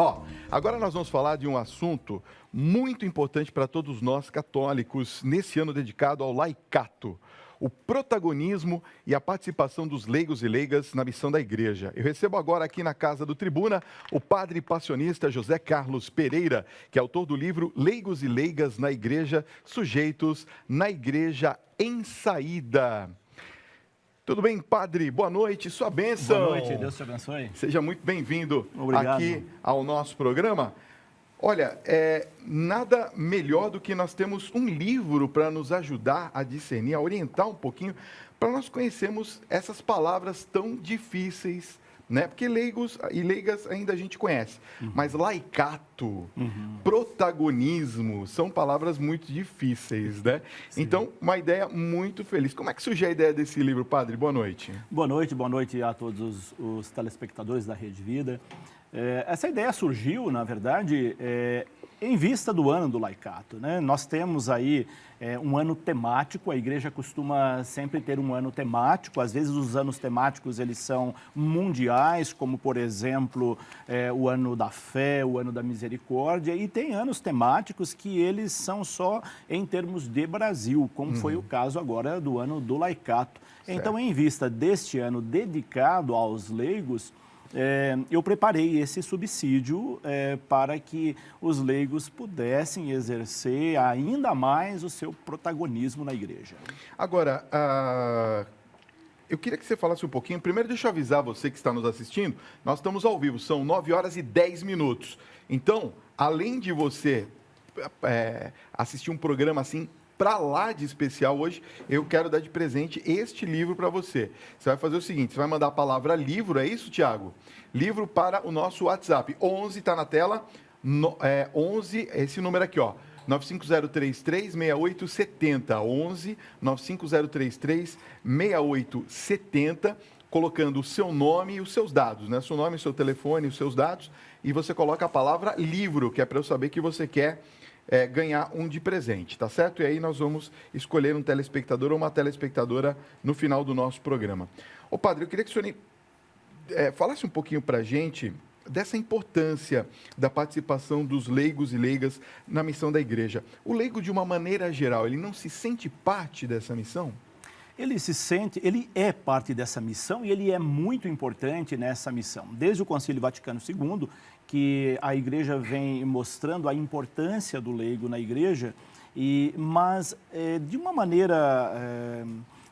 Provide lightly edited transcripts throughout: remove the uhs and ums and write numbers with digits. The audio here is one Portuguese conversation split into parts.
Ó, agora nós vamos falar de um assunto muito importante para todos nós católicos nesse ano dedicado ao laicato, o protagonismo e a participação dos leigos e leigas na missão da igreja. Eu recebo agora aqui na Casa do Tribuna o padre passionista José Carlos Pereira, que é autor do livro Leigos e Leigas na Igreja, Sujeitos na Igreja em Saída. Tudo bem, padre? Boa noite, sua bênção. Boa noite, Deus te abençoe. Seja muito bem-vindo Obrigado. aqui ao nosso programa. Olha, nada melhor do que nós temos um livro para nos ajudar a discernir, a orientar um pouquinho, para nós conhecermos essas palavras tão difíceis, né? Porque leigos e leigas ainda a gente conhece, mas laicato, protagonismo, são palavras muito difíceis, né? Sim. Então, uma ideia muito feliz. Como é que surgiu a ideia desse livro, padre? Boa noite. Boa noite a todos os telespectadores da Rede Vida. Essa ideia surgiu, na verdade, em vista do ano do laicato, né? Nós temos aí um ano temático, a igreja costuma sempre ter um ano temático, às vezes os anos temáticos eles são mundiais, como por exemplo o ano da fé, o ano da misericórdia, e tem anos temáticos que eles são só em termos de Brasil, como foi o caso agora do ano do laicato. Certo. Então, em vista deste ano dedicado aos leigos, eu preparei esse subsídio para que os leigos pudessem exercer ainda mais o seu protagonismo na igreja. Agora, eu queria que você falasse um pouquinho. Primeiro, deixa eu avisar você que está nos assistindo, nós estamos ao vivo, são 9 horas e 10 minutos. Então, além de você assistir um programa assim, para lá de especial hoje, eu quero dar de presente este livro para você. Você vai fazer o seguinte, você vai mandar a palavra livro, é isso, Tiago? Livro para o nosso WhatsApp. 11, está na tela, 11, esse número aqui, ó. 95033-6870. 11 95033-6870, colocando o seu nome e os seus dados, né? Seu nome, seu telefone, os seus dados, e você coloca a palavra livro, que é para eu saber que você quer ganhar um de presente, tá certo? E aí nós vamos escolher um telespectador ou uma telespectadora no final do nosso programa. Ô padre, eu queria que o senhor falasse um pouquinho para a gente dessa importância da participação dos leigos e leigas na missão da igreja. O leigo, de uma maneira geral, ele não se sente parte dessa missão? Ele é parte dessa missão e ele é muito importante nessa missão. Desde o Concílio Vaticano II, que a igreja vem mostrando a importância do leigo na igreja, mas de uma maneira,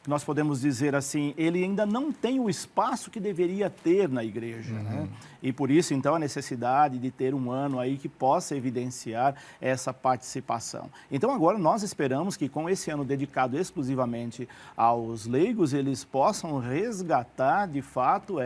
nós podemos dizer assim, ele ainda não tem o espaço que deveria ter na igreja, né? E por isso, então, a necessidade de ter um ano aí que possa evidenciar essa participação. Então, agora, nós esperamos que com esse ano dedicado exclusivamente aos leigos, eles possam resgatar, de fato,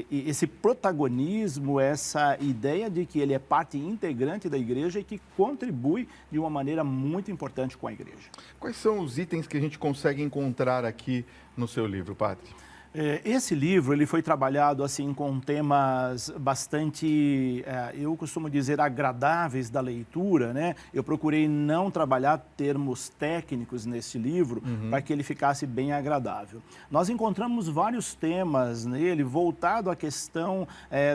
esse protagonismo, essa ideia de que ele é parte integrante da igreja e que contribui de uma maneira muito importante com a igreja. Quais são os itens que a gente consegue encontrar aqui no seu livro, padre? Esse livro ele foi trabalhado assim com temas bastante, eu costumo dizer, agradáveis da leitura, né? Eu procurei não trabalhar termos técnicos nesse livro para que ele ficasse bem agradável. Nós encontramos vários temas nele voltado à questão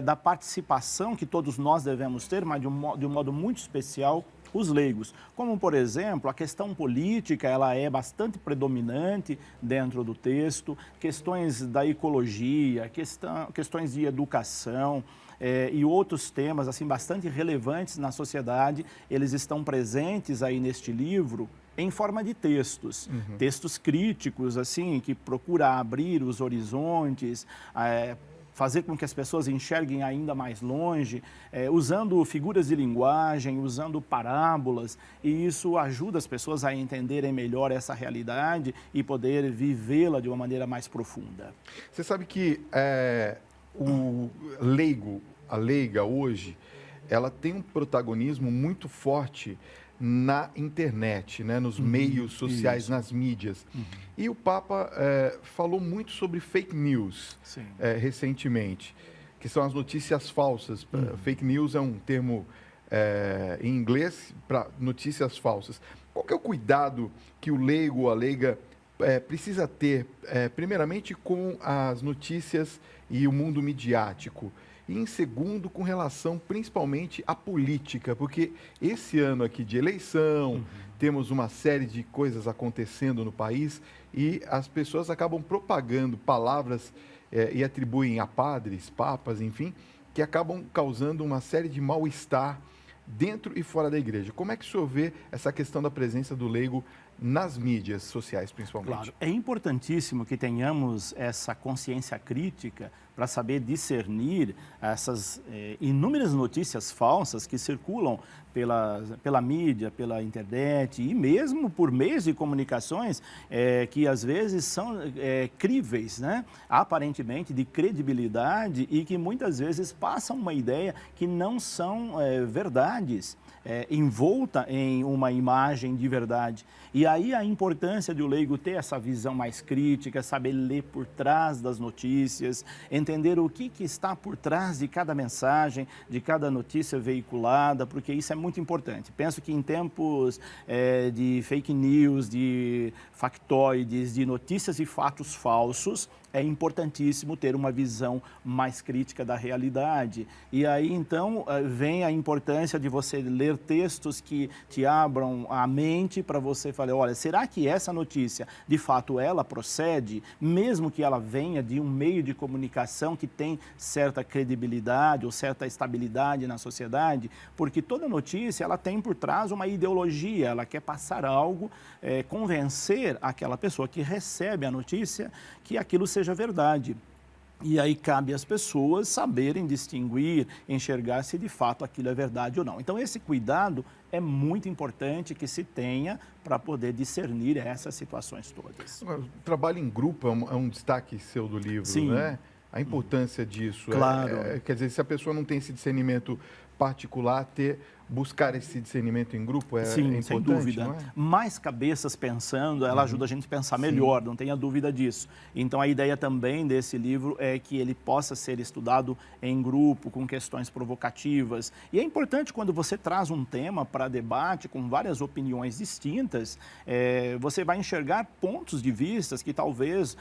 da participação que todos nós devemos ter, mas de um modo muito especial, os leigos, como por exemplo a questão política, ela é bastante predominante dentro do texto, questões da ecologia, questões de educação e outros temas assim bastante relevantes na sociedade, eles estão presentes aí neste livro em forma de textos, textos críticos assim que procura abrir os horizontes, fazer com que as pessoas enxerguem ainda mais longe, usando figuras de linguagem, usando parábolas, e isso ajuda as pessoas a entenderem melhor essa realidade e poder vivê-la de uma maneira mais profunda. Você sabe que o leigo, a leiga hoje, ela tem um protagonismo muito forte na internet, né, nos meios sociais, isso. nas mídias. E o Papa falou muito sobre fake news recentemente, que são as notícias falsas. Fake news é um termo em inglês para notícias falsas. Qual que é o cuidado que o leigo ou a leiga precisa ter, primeiramente, com as notícias e o mundo midiático? E em segundo, com relação principalmente à política, porque esse ano aqui de eleição, temos uma série de coisas acontecendo no país e as pessoas acabam propagando palavras e atribuem a padres, papas, enfim, que acabam causando uma série de mal-estar dentro e fora da igreja. Como é que o senhor vê essa questão da presença do leigo nas mídias sociais, principalmente? Claro, é importantíssimo que tenhamos essa consciência crítica para saber discernir essas inúmeras notícias falsas que circulam pela mídia, pela internet e mesmo por meios de comunicações que às vezes são críveis, né? Aparentemente de credibilidade e que muitas vezes passam uma ideia que não são verdades. Envolta em uma imagem de verdade. E aí a importância de o leigo ter essa visão mais crítica, saber ler por trás das notícias, entender o que está por trás de cada mensagem, de cada notícia veiculada, porque isso é muito importante. Penso que em tempos de fake news, de factoides, de notícias e fatos falsos, é importantíssimo ter uma visão mais crítica da realidade. E aí, então, vem a importância de você ler textos que te abram a mente para você falar, olha, será que essa notícia, de fato, ela procede, mesmo que ela venha de um meio de comunicação que tem certa credibilidade ou certa estabilidade na sociedade? Porque toda notícia, ela tem por trás uma ideologia, ela quer passar algo, convencer aquela pessoa que recebe a notícia que aquilo seja verdade. E aí cabe às pessoas saberem distinguir, enxergar se de fato aquilo é verdade ou não. Então esse cuidado é muito importante que se tenha para poder discernir essas situações todas. O trabalho em grupo é um destaque seu do livro, Sim. né? A importância disso. Claro. Quer dizer, se a pessoa não tem esse discernimento particular, buscar esse discernimento em grupo é Sim, importante, sem dúvida. não é? Mais cabeças pensando, ela ajuda a gente a pensar melhor, não tenha dúvida disso. Então, a ideia também desse livro é que ele possa ser estudado em grupo, com questões provocativas. E é importante quando você traz um tema para debate com várias opiniões distintas, você vai enxergar pontos de vista que talvez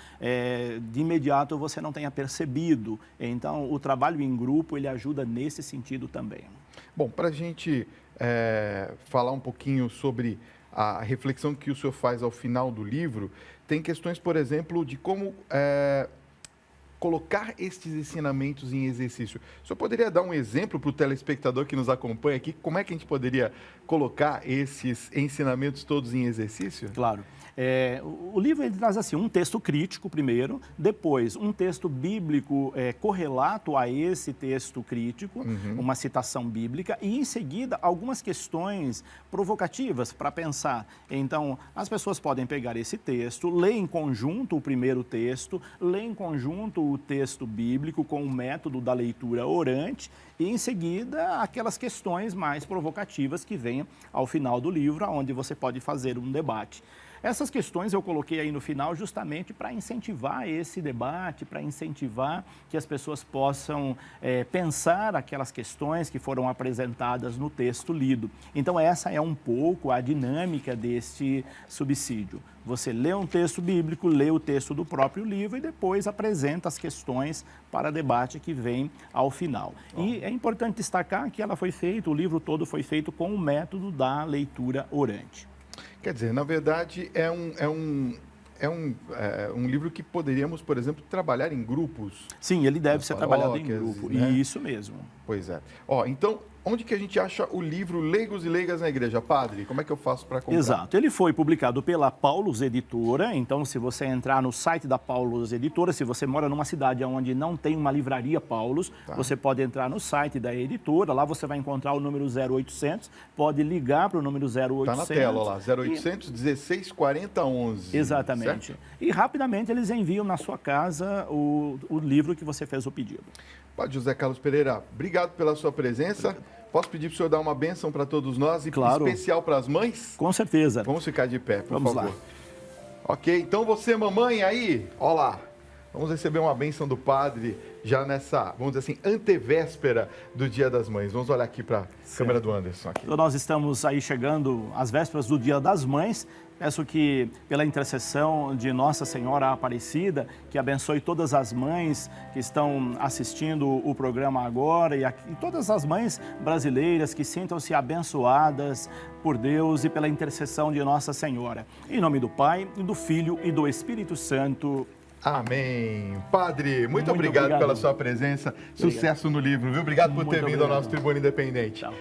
de imediato você não tenha percebido. Então, o trabalho em grupo, ele ajuda nesse sentido também. Bom, para a gente falar um pouquinho sobre a reflexão que o senhor faz ao final do livro, tem questões, por exemplo, de como colocar estes ensinamentos em exercício. O senhor poderia dar um exemplo para o telespectador que nos acompanha aqui? Como é que a gente poderia colocar esses ensinamentos todos em exercício? Claro. O livro ele traz assim, um texto crítico primeiro, depois um texto bíblico correlato a esse texto crítico, uma citação bíblica, e em seguida algumas questões provocativas para pensar. Então, as pessoas podem pegar esse texto, ler em conjunto o primeiro texto, ler em conjunto o texto bíblico com o método da leitura orante, e em seguida aquelas questões mais provocativas que vêm ao final do livro, onde você pode fazer um debate. Essas questões eu coloquei aí no final justamente para incentivar esse debate, para incentivar que as pessoas possam pensar aquelas questões que foram apresentadas no texto lido. Então essa é um pouco a dinâmica deste subsídio. Você lê um texto bíblico, lê o texto do próprio livro e depois apresenta as questões para debate que vem ao final. E é importante destacar que o livro todo foi feito com o método da leitura orante. Quer dizer, na verdade, é um livro que poderíamos, por exemplo, trabalhar em grupos. Sim, ele deve ser trabalhado em grupo. Né? Isso mesmo. Pois é. Então, onde que a gente acha o livro Leigos e Leigas na Igreja? Padre, como é que eu faço para comprar? Exato. Ele foi publicado pela Paulus Editora. Então, se você entrar no site da Paulus Editora, se você mora numa cidade onde não tem uma livraria Paulus, você pode entrar no site da editora. Lá você vai encontrar o número 0800. Pode ligar para o número 0800. Está na tela lá, 0800 16 40 11. Exatamente. Certo? E rapidamente eles enviam na sua casa o livro que você fez o pedido. Padre José Carlos Pereira, obrigado pela sua presença. Posso pedir para o senhor dar uma bênção para todos nós e claro. especial para as mães? Com certeza. Vamos ficar de pé, por Vamos favor. lá. Ok, então você, mamãe, aí, ó lá. Vamos receber uma bênção do Padre já nessa, vamos dizer assim, antevéspera do Dia das Mães. Vamos olhar aqui para a câmera do Anderson. Aqui. Então, nós estamos aí chegando às vésperas do Dia das Mães. Peço que, pela intercessão de Nossa Senhora Aparecida, que abençoe todas as mães que estão assistindo o programa agora e todas as mães brasileiras que sintam-se abençoadas por Deus e pela intercessão de Nossa Senhora. Em nome do Pai, e do Filho e do Espírito Santo. Amém. Padre, muito obrigado pela sua presença. Sucesso no livro, viu? Obrigado por ter vindo ao nosso Tribuna Independente. Tchau.